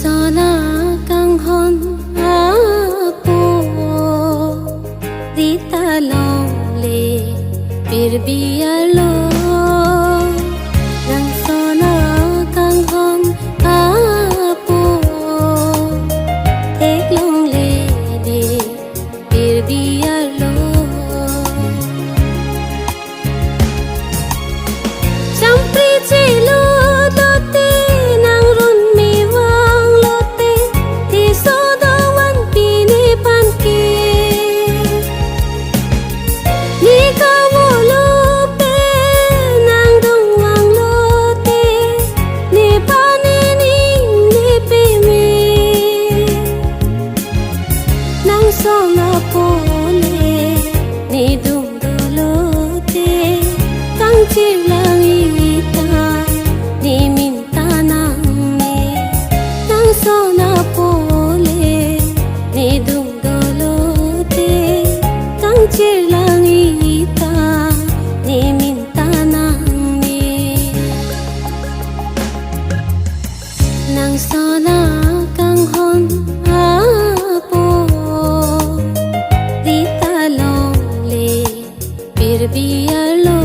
sona kang hon apo dita long le bir bialo nang sona kang hon apo ek long le de bir bialo sampri chelo sona pole ni dum dolote kang chilang ita ni minta nang ne nang sona pole ni dum dolote kang chilang ita ni minta nang ne nang sona kang hon bialo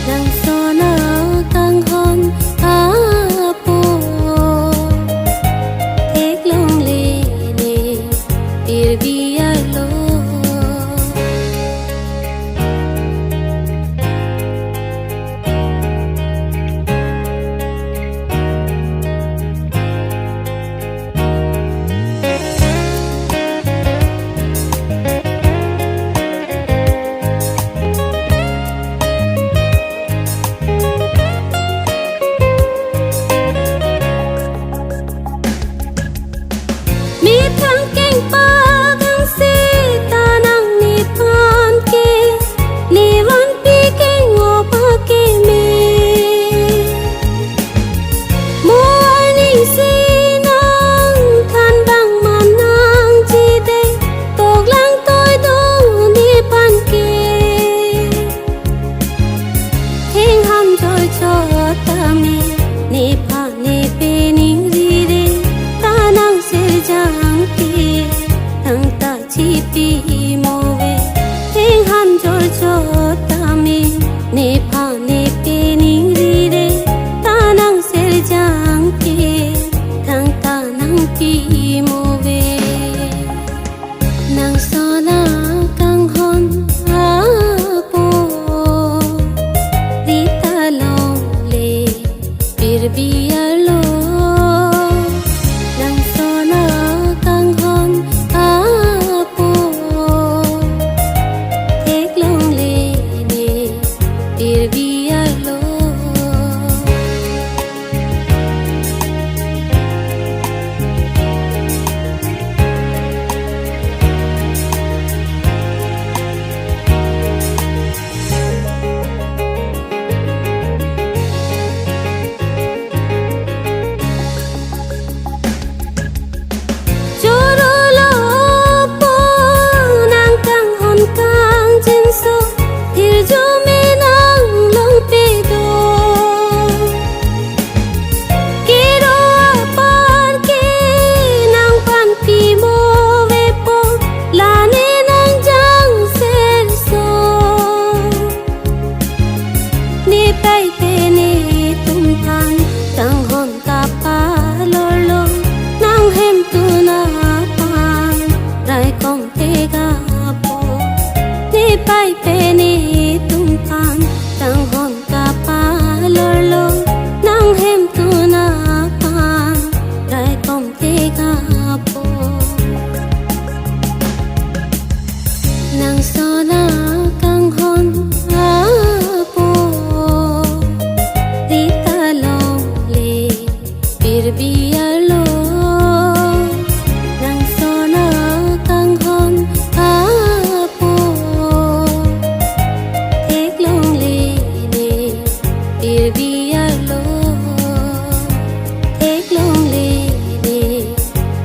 nang sona kang hon apo ek long le ne bir bialo nang sona kang hon apo dita long le bir bialo nang sona kang hon apo ek long le ne bir bialo pai pe ni tum pan tang hon ka pa lor lo nang hem tu na pan dai kom te ga po nang sona kang hon apo dita long le bir bialo nang sona kang hon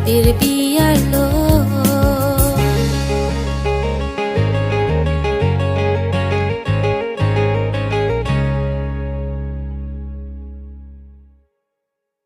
bir bialo